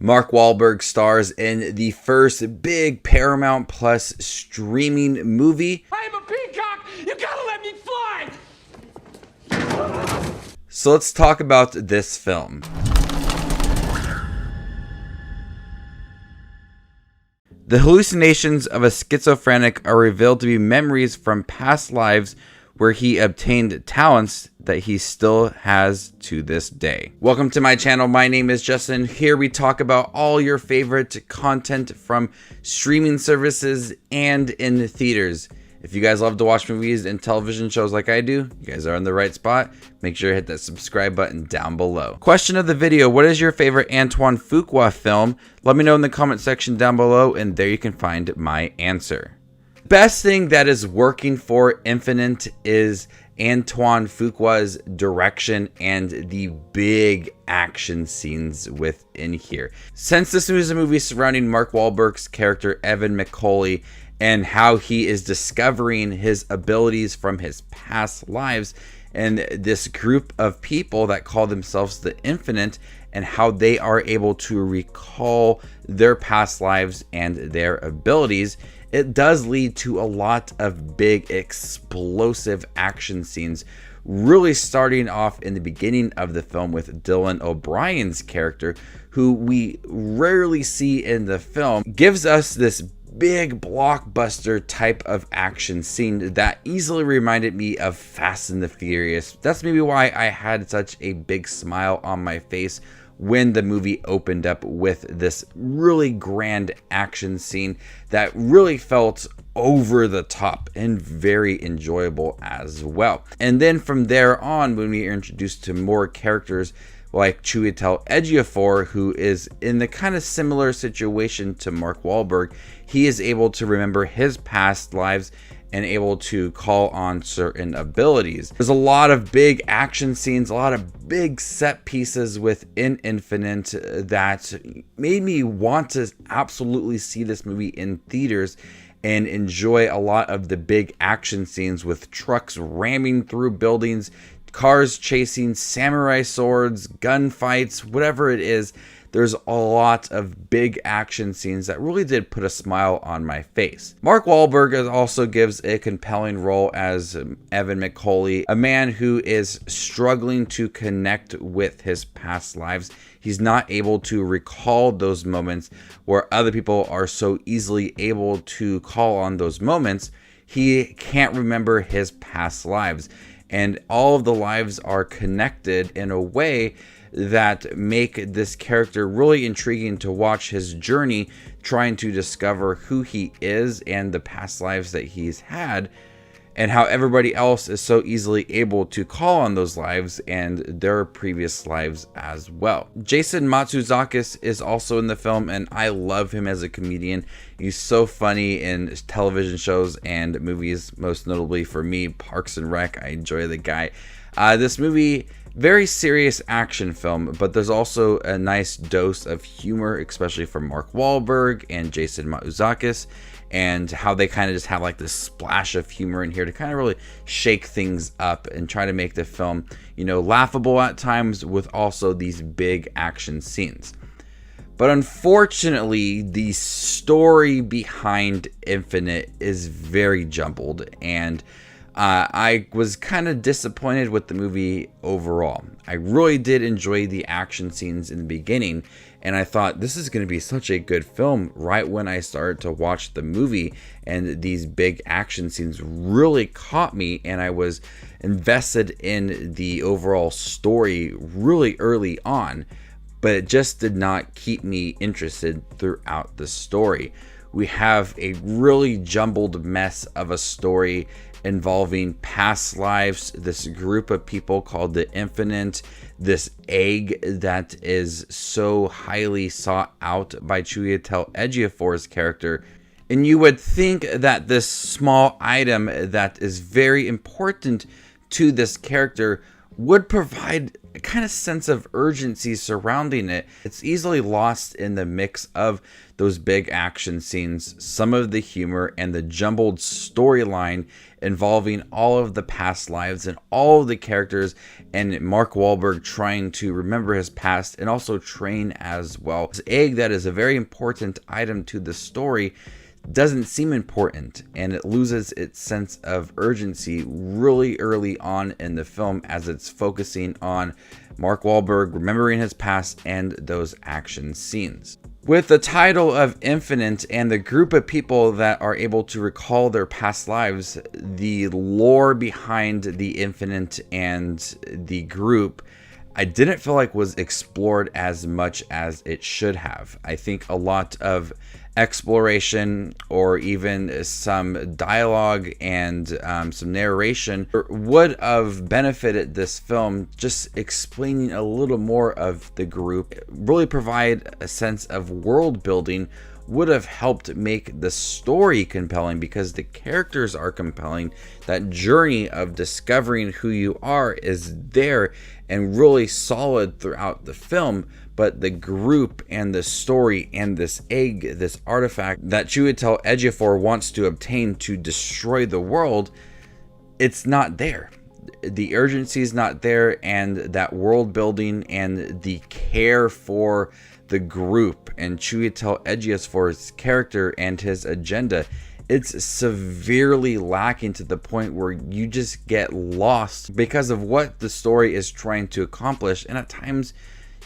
Mark Wahlberg stars in the first big Paramount Plus streaming movie. I am a peacock! You gotta let me fly! So let's talk about this film. The hallucinations of a schizophrenic are revealed to be memories from past lives where he obtained talents that he still has to this day. Welcome to my channel. My name is Justin. Here we talk about all your favorite content from streaming services and in theaters. If you guys love to watch movies and television shows like I do, you guys are in the right spot. Make sure to hit that subscribe button down below. Question of the video: what is your favorite Antoine Fuqua film? Let me know in the comment section down below, and there you can find my answer. Best thing that is working for Infinite is Antoine Fuqua's direction and the big action scenes within here. Since this is a movie surrounding Mark Wahlberg's character Evan McCauley and how he is discovering his abilities from his past lives, and this group of people that call themselves the Infinite, and how they are able to recall their past lives and their abilities, it does lead to a lot of big explosive action scenes, really starting off in the beginning of the film with Dylan O'Brien's character, who we rarely see in the film, gives us this big blockbuster type of action scene that easily reminded me of Fast and the Furious. That's maybe why I had such a big smile on my face when the movie opened up with this really grand action scene that really felt over the top and very enjoyable as well. And then from there on, when we are introduced to more characters like Chiwetel Ejiofor, who is in the kind of similar situation to Mark Wahlberg, he is able to remember his past lives and able to call on certain abilities. There's a lot of big action scenes, a lot of big set pieces within Infinite that made me want to absolutely see this movie in theaters and enjoy a lot of the big action scenes with trucks ramming through buildings, cars chasing, samurai swords, gunfights, whatever it is. There's a lot of big action scenes that really did put a smile on my face. Mark Wahlberg also gives a compelling role as Evan McCauley, a man who is struggling to connect with his past lives. He's not able to recall those moments where other people are so easily able to call on those moments. He can't remember his past lives, and all of the lives are connected in a way that make this character really intriguing to watch his journey, trying to discover who he is and the past lives that he's had, and how everybody else is so easily able to call on those lives and their previous lives as well. Jason Matsuzakis is also in the film, and I love him as a comedian. He's so funny in television shows and movies, most notably for me, Parks and Rec. I enjoy the guy. This movie, very serious action film, but there's also a nice dose of humor, especially from Mark Wahlberg and Jason Matsuzakis, and how they kind of just have like this splash of humor in here to kind of really shake things up and try to make the film, you know, laughable at times with also these big action scenes. But unfortunately, the story behind Infinite is very jumbled, and I was kind of disappointed with the movie overall. I really did enjoy the action scenes in the beginning, and I thought this is going to be such a good film right when I started to watch the movie, and these big action scenes really caught me, and I was invested in the overall story really early on, but it just did not keep me interested throughout the story. We have a really jumbled mess of a story involving past lives, this group of people called the Infinite, this egg that is so highly sought out by Chiwetel Ejiofor's character. And you would think that this small item that is very important to this character would provide a kind of sense of urgency surrounding it. It's easily lost in the mix of those big action scenes, some of the humor, and the jumbled storyline involving all of the past lives and all of the characters, and Mark Wahlberg trying to remember his past and also train as well. This egg that is a very important item to the story doesn't seem important, and it loses its sense of urgency really early on in the film as it's focusing on Mark Wahlberg remembering his past and those action scenes. With the title of Infinite and the group of people that are able to recall their past lives, the lore behind the Infinite and the group, I didn't feel like was explored as much as it should have. I think a lot of exploration or even some dialogue and some narration would have benefited this film, just explaining a little more of the group, really provide a sense of world building, would have helped make the story compelling because the characters are compelling. That journey of discovering who you are is there and really solid throughout the film, but the group and the story and this egg, this artifact that Chiwetel Ejiofor wants to obtain to destroy the world, it's not there. The urgency is not there, and that world building and the care for the group and Chiwetel Ejiofor's character and his agenda, it's severely lacking to the point where you just get lost because of what the story is trying to accomplish, and at times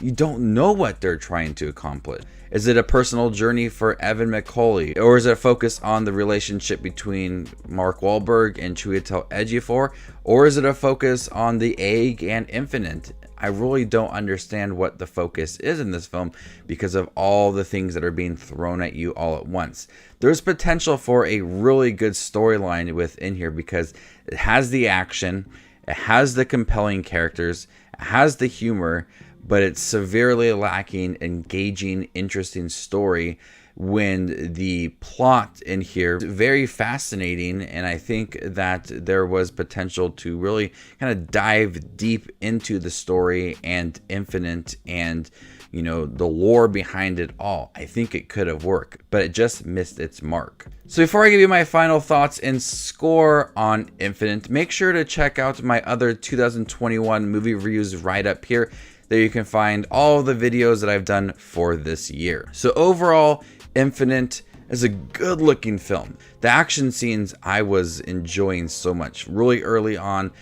you don't know what they're trying to accomplish. Is it a personal journey for Evan McCauley, or is it a focus on the relationship between Mark Wahlberg and Chiwetel Ejiofor, or is it a focus on the egg and Infinite? I really don't understand what the focus is in this film because of all the things that are being thrown at you all at once. There's potential for a really good storyline within here because it has the action, it has the compelling characters, it has the humor, but it's severely lacking engaging, interesting story when the plot in here is very fascinating, and I think that there was potential to really kind of dive deep into the story and Infinite and, you know, the lore behind it all. I think it could have worked, but it just missed its mark. So before I give you my final thoughts and score on Infinite, make sure to check out my other 2021 movie reviews right up here. There you can find all the videos that I've done for this year. So overall, Infinite is a good looking film. The action scenes I was enjoying so much. Really early on,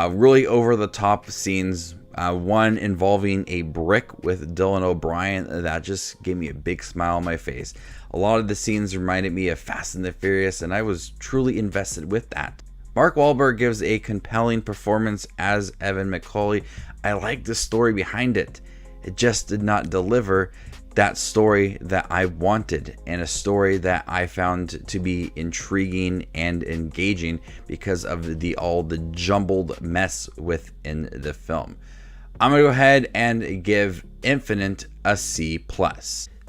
really over the top scenes. One involving a brick with Dylan O'Brien that just gave me a big smile on my face. A lot of the scenes reminded me of Fast and the Furious, and I was truly invested with that. Mark Wahlberg gives a compelling performance as Evan McCauley. I like the story behind it. It just did not deliver that story that I wanted, and a story that I found to be intriguing and engaging because of all the jumbled mess within the film. I'm gonna go ahead and give Infinite a C+.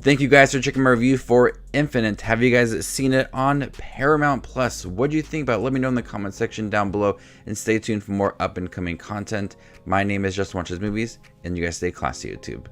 Thank you guys for checking my review for Infinite. Have you guys seen it on Paramount Plus? What do you think about it? Let me know in the comment section down below, and stay tuned for more up and coming content. My name is Just Watches Movies, and you guys stay classy, YouTube.